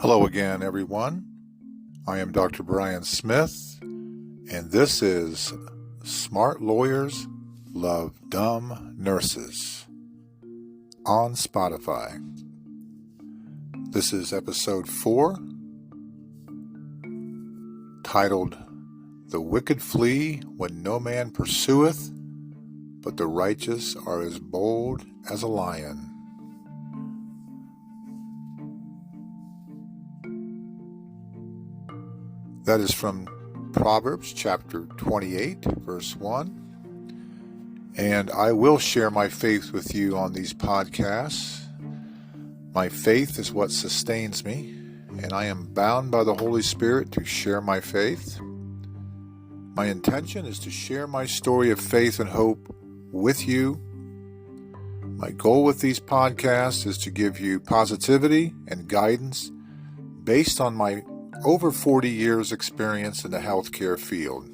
Hello again, everyone. I am Dr. Brian Smith, and this is Smart Lawyers Love Dumb Nurses on Spotify. This is episode 4, titled The Wicked Flee When No Man Pursueth, But the Righteous Are as Bold as a Lion. That is from Proverbs chapter 28, verse 1. And I will share my faith with you on these podcasts. My faith is what sustains me, and I am bound by the Holy Spirit to share my faith. My intention is to share my story of faith and hope with you. My goal with these podcasts is to give you positivity and guidance based on my over 40 years experience in the healthcare field.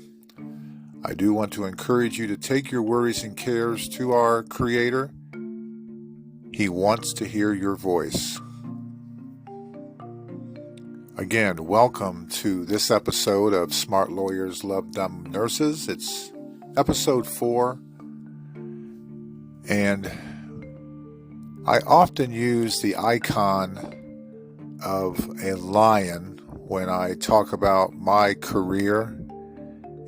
I do want to encourage you to take your worries and cares to our Creator. He wants to hear your voice. Again, welcome to this episode of Smart Lawyers Love Dumb Nurses. It's episode 4, and I often use the icon of a lion when I talk about my career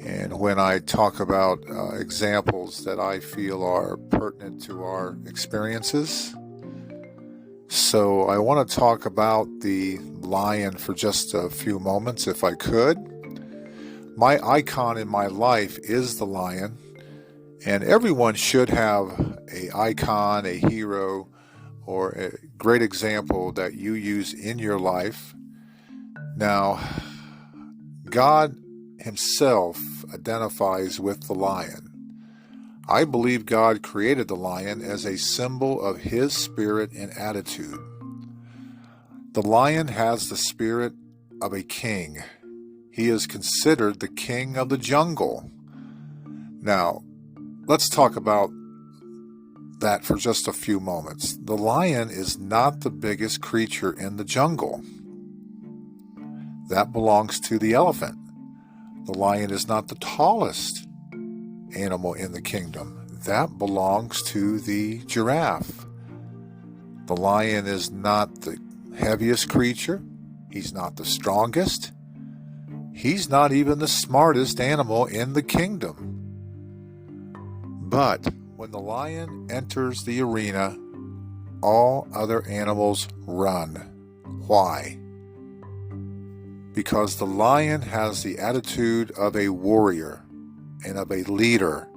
and when I talk about examples that I feel are pertinent to our experiences. So I want to talk about the lion for just a few moments, if I could. My icon in my life is the lion, and everyone should have an icon, a hero, or a great example that you use in your life. Now, God Himself identifies with the lion. I believe God created the lion as a symbol of His spirit and attitude. The lion has the spirit of a king. He is considered the king of the jungle. Now, let's talk about that for just a few moments. The lion is not the biggest creature in the jungle. That belongs to the elephant. The lion is not the tallest animal in the kingdom. That belongs to the giraffe. The lion is not the heaviest creature. He's not the strongest. He's not even the smartest animal in the kingdom. But when the lion enters the arena, all other animals run. Why? Because the lion has the attitude of a warrior and of a leader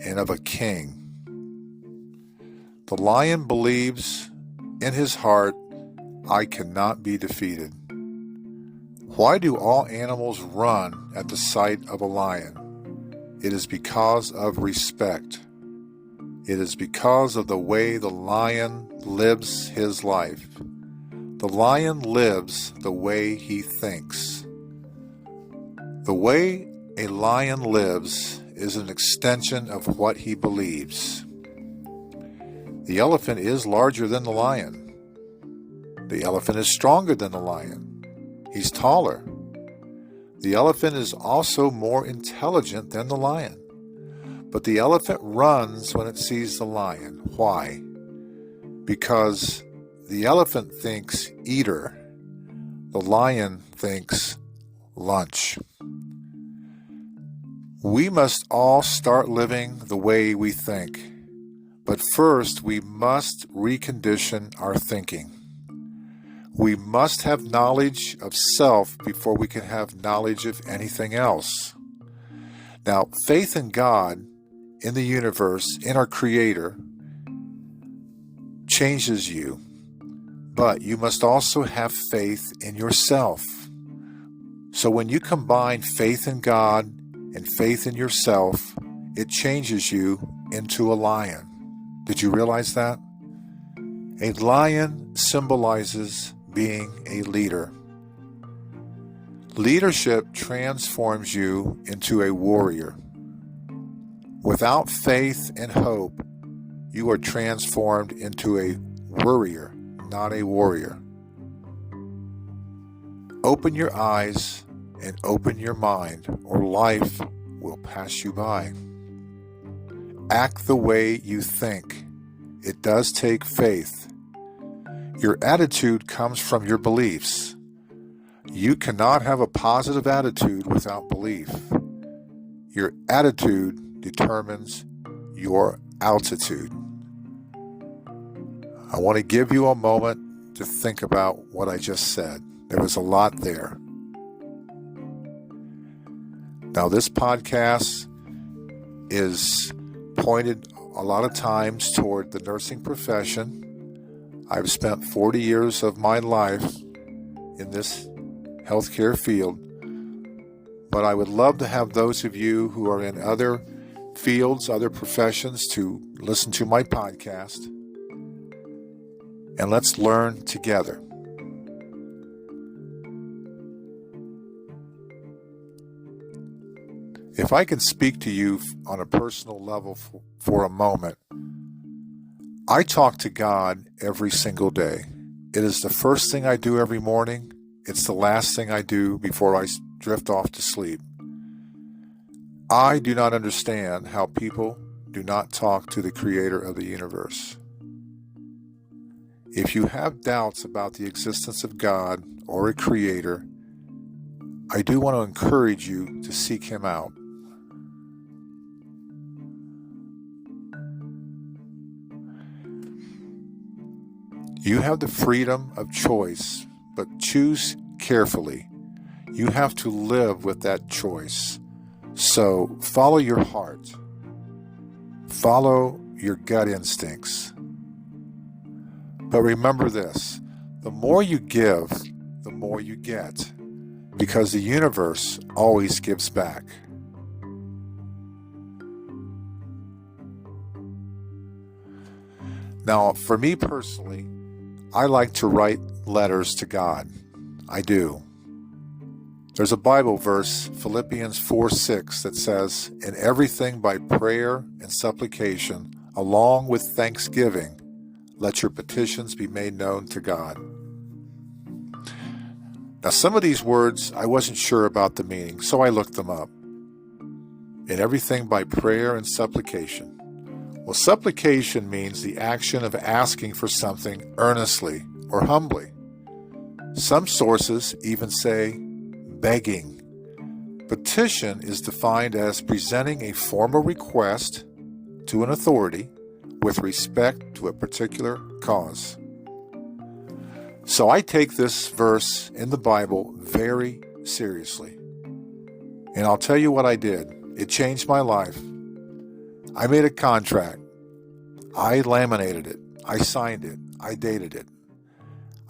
and of a king. The lion believes in his heart, I cannot be defeated. Why do all animals run at the sight of a lion? It is because of respect. It is because of the way the lion lives his life. The lion lives the way he thinks. The way a lion lives is an extension of what he believes. The elephant is larger than the lion. The elephant is stronger than the lion. He's taller. The elephant is also more intelligent than the lion. But the elephant runs when it sees the lion. Why? Because the elephant thinks eater. The lion thinks lunch. We must all start living the way we think. But first, we must recondition our thinking. We must have knowledge of self before we can have knowledge of anything else. Now, faith in God, in the universe, in our Creator, changes you. But you must also have faith in yourself. So when you combine faith in God and faith in yourself, it changes you into a lion. Did you realize that? A lion symbolizes being a leader. Leadership transforms you into a warrior. Without faith and hope, you are transformed into a worrier, not a warrior. Open your eyes and open your mind, or life will pass you by. Act the way you think. It does take faith. Your attitude comes from your beliefs. You cannot have a positive attitude without belief. Your attitude determines your altitude. I want to give you a moment to think about what I just said. There was a lot there. Now, this podcast is pointed a lot of times toward the nursing profession. I've spent 40 years of my life in this healthcare field, but I would love to have those of you who are in other fields, other professions, to listen to my podcast, and let's learn together. If I can speak to you on a personal level for a moment, I talk to God every single day. It is the first thing I do every morning. It's the last thing I do before I drift off to sleep. I do not understand how people do not talk to the Creator of the universe. If you have doubts about the existence of God or a Creator, I do want to encourage you to seek Him out. You have the freedom of choice, but choose carefully. You have to live with that choice. So follow your heart. Follow your gut instincts. But remember this, the more you give, the more you get, because the universe always gives back. Now, for me personally, I like to write letters to God. I do. There's a Bible verse, Philippians 4:6, that says, "In everything by prayer and supplication, along with thanksgiving, let your petitions be made known to God." Now, some of these words, I wasn't sure about the meaning, so I looked them up. In everything by prayer and supplication. Well, supplication means the action of asking for something earnestly or humbly. Some sources even say begging. Petition is defined as presenting a formal request to an authority with respect to a particular cause. So I take this verse in the Bible very seriously. And I'll tell you what I did. It changed my life. I made a contract. I laminated it. I signed it. I dated it.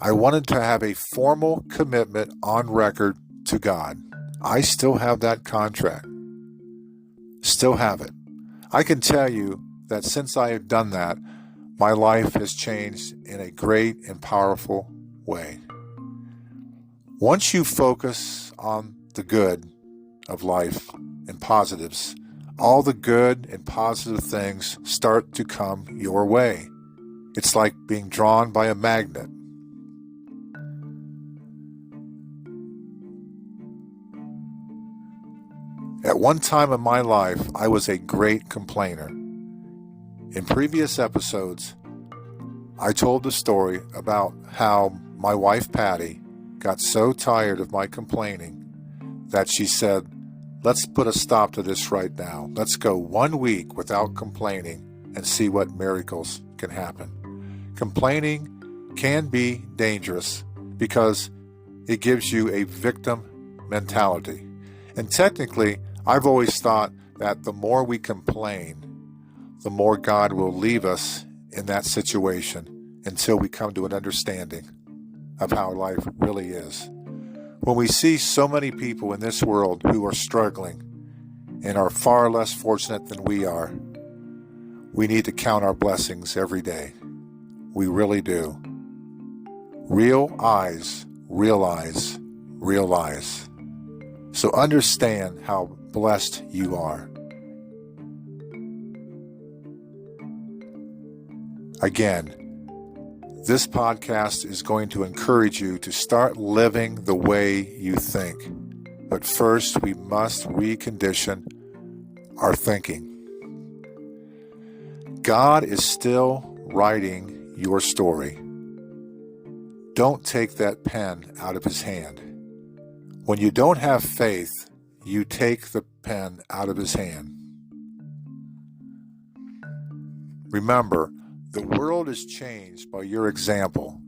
I wanted to have a formal commitment on record to God. I still have that contract. Still have it. I can tell you that since I have done that, my life has changed in a great and powerful way. Once you focus on the good of life and positives, all the good and positive things start to come your way. It's like being drawn by a magnet. At one time in my life, I was a great complainer. In previous episodes, I told the story about how my wife Patty got so tired of my complaining that she said, "Let's put a stop to this right now. Let's go 1 week without complaining and see what miracles can happen." Complaining can be dangerous because it gives you a victim mentality. And technically, I've always thought that the more we complain, the more God will leave us in that situation until we come to an understanding of how life really is. When we see so many people in this world who are struggling and are far less fortunate than we are, we need to count our blessings every day. We really do. Real eyes realize, realize. So understand how blessed you are. Again, This podcast is going to encourage you to start living the way you think. But first, we must recondition our thinking. God is still writing your story. Don't take that pen out of his hand. When you don't have faith, you take the pen out of his hand. Remember, the world is changed by your example,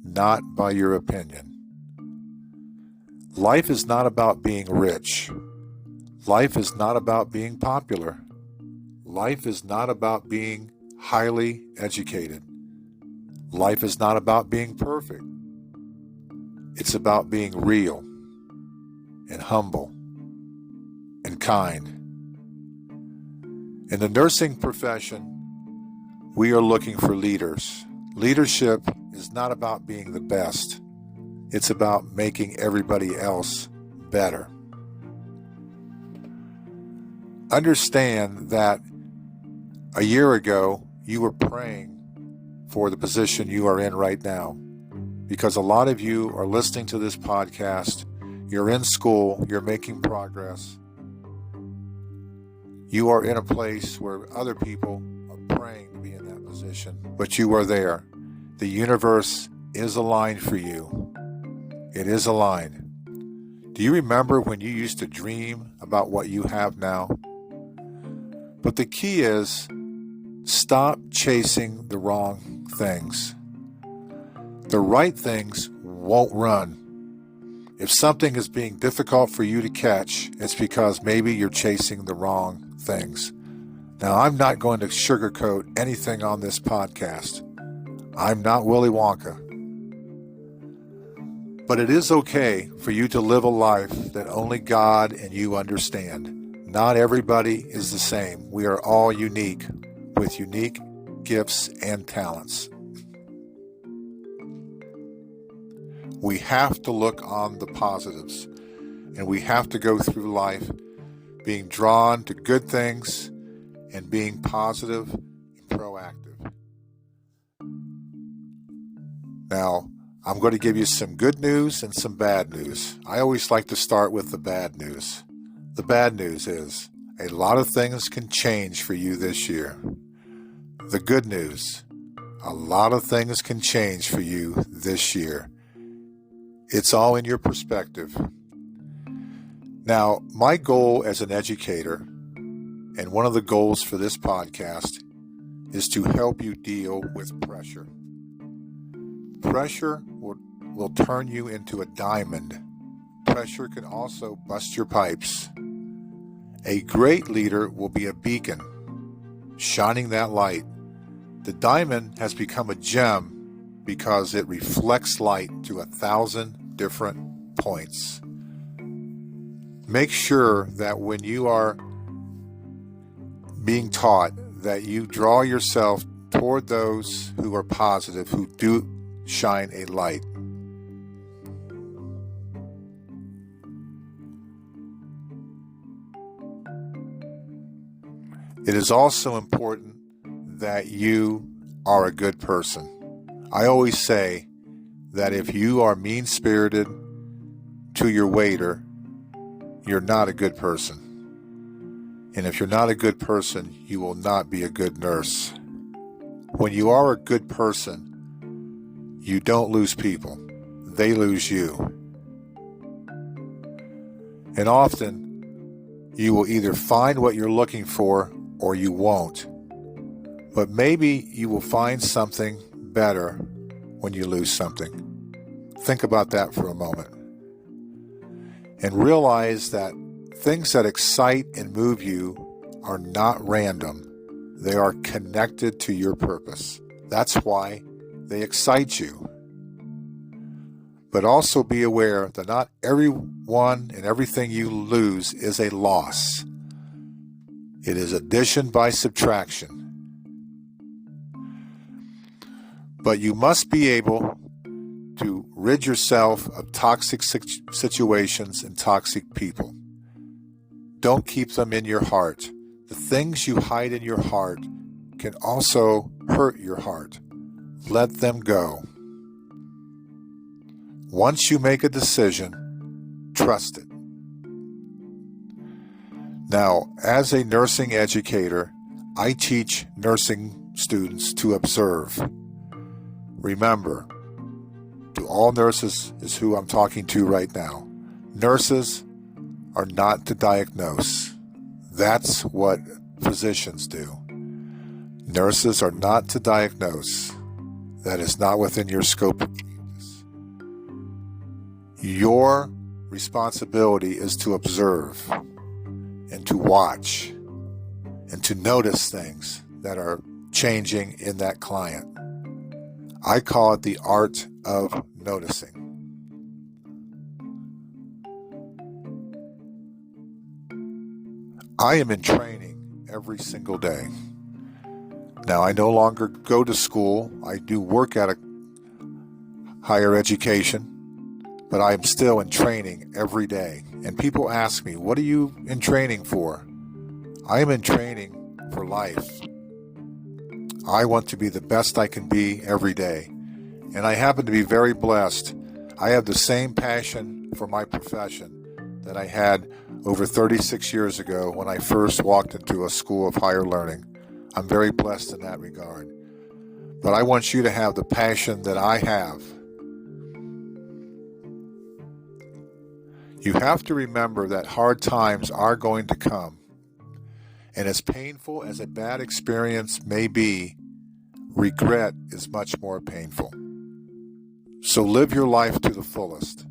not by your opinion. Life is not about being rich. Life is not about being popular. Life is not about being highly educated. Life is not about being perfect. It's about being real and humble and kind. In the nursing profession, we are looking for leaders. Leadership is not about being the best. It's about making everybody else better. Understand that a year ago, you were praying for the position you are in right now, because a lot of you are listening to this podcast. You're in school, you're making progress. You are in a place where other people are praying to be in that position, but you are there. The universe is aligned for you. It is aligned. Do you remember when you used to dream about what you have now? But the key is, stop chasing the wrong things. The right things won't run. If something is being difficult for you to catch, it's because maybe you're chasing the wrong things. Now, I'm not going to sugarcoat anything on this podcast. I'm not Willy Wonka. But it is okay for you to live a life that only God and you understand. Not everybody is the same. We are all unique, with unique gifts and talents. We have to look on the positives, and we have to go through life being drawn to good things and being positive and proactive. Now, I'm going to give you some good news and some bad news. I always like to start with the bad news. The bad news is a lot of things can change for you this year. The good news, a lot of things can change for you this year. It's all in your perspective. Now, my goal as an educator, and one of the goals for this podcast, is to help you deal with pressure. Pressure will turn you into a diamond. Pressure can also bust your pipes. A great leader will be a beacon, shining that light. The diamond has become a gem because it reflects light to 1,000 different points. Make sure that when you are being taught, that you draw yourself toward those who are positive, who do shine a light. It is also important that you are a good person. I always say that if you are mean-spirited to your waiter, you're not a good person. And if you're not a good person, you will not be a good nurse. When you are a good person, you don't lose people. They lose you. And often, you will either find what you're looking for or you won't. But maybe you will find something better when you lose something. Think about that for a moment. And realize that things that excite and move you are not random. They are connected to your purpose. That's why they excite you. But also be aware that not everyone and everything you lose is a loss. It is addition by subtraction. But you must be able to rid yourself of toxic situations and toxic people. Don't keep them in your heart. The things you hide in your heart can also hurt your heart. let them go. Once you make a decision, trust it. Now, as a nursing educator, I teach nursing students to observe. Remember, to all nurses is who I'm talking to right now. Nurses are not to diagnose. That's what physicians do. Nurses are not to diagnose. That is not within your scope of practice. Your responsibility is to observe and to watch and to notice things that are changing in that client. I call it the art of noticing. I am in training every single day. Now, I no longer go to school. I do work at a higher education, but I am still in training every day. And people ask me, what are you in training for? I am in training for life. I want to be the best I can be every day. And I happen to be very blessed. I have the same passion for my profession that I had over 36 years ago when I first walked into a school of higher learning. I'm very blessed in that regard. But I want you to have the passion that I have. You have to remember that hard times are going to come. And as painful as a bad experience may be, regret is much more painful. So live your life to the fullest.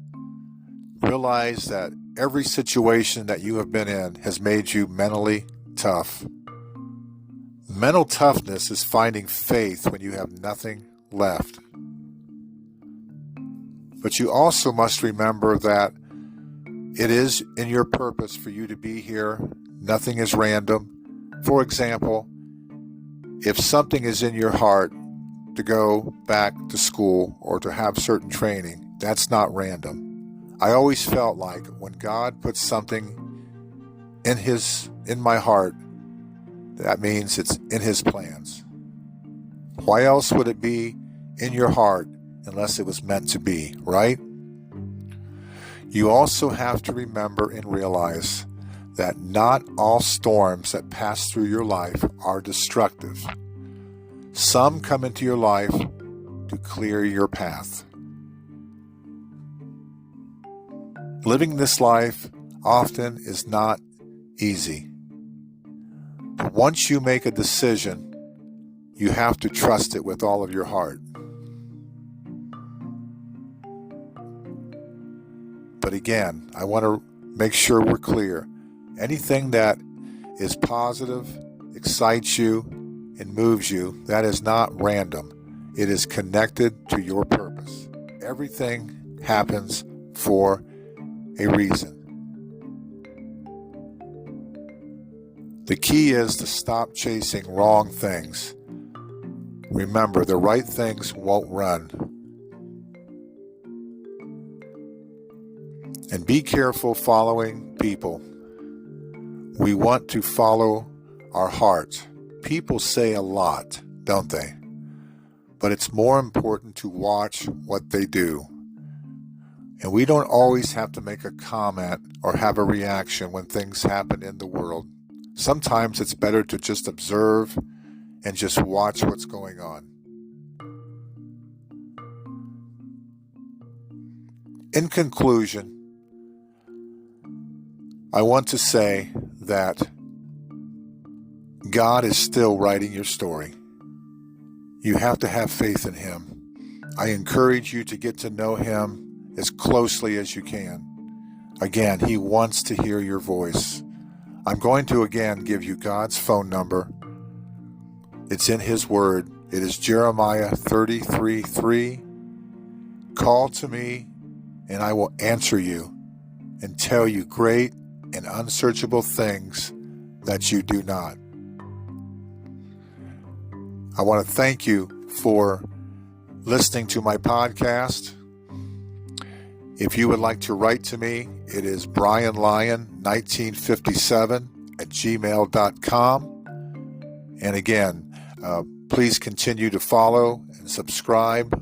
Realize that every situation that you have been in has made you mentally tough. Mental toughness is finding faith when you have nothing left. But you also must remember that it is in your purpose for you to be here. Nothing is random. For example, if something is in your heart to go back to school or to have certain training, that's not random. I always felt like when God puts something in my heart, that means it's in His plans. Why else would it be in your heart unless it was meant to be, right? You also have to remember and realize that not all storms that pass through your life are destructive. Some come into your life to clear your path. Living this life often is not easy. But once you make a decision, you have to trust it with all of your heart. But again, I want to make sure we're clear. Anything that is positive, excites you, and moves you, that is not random. It is connected to your purpose. Everything happens for a reason. The key is to stop chasing wrong things. Remember, the right things won't run. And be careful following people. We want to follow our heart. People say a lot, don't they? But it's more important to watch what they do. And we don't always have to make a comment or have a reaction when things happen in the world. Sometimes it's better to just observe and just watch what's going on. In conclusion, I want to say that God is still writing your story. You have to have faith in Him. I encourage you to get to know Him as closely as you can. Again, He wants to hear your voice. I'm going to again give you God's phone number. It's in His Word. It is Jeremiah 33:3. Call to me, and I will answer you and tell you great and unsearchable things that you do not. I want to thank you for listening to my podcast. If you would like to write to me, it is brianlyon1957@gmail.com. And again, please continue to follow and and subscribe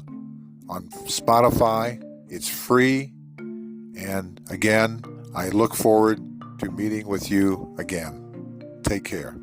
on Spotify. It's free. And again, I look forward to meeting with you again. Take care.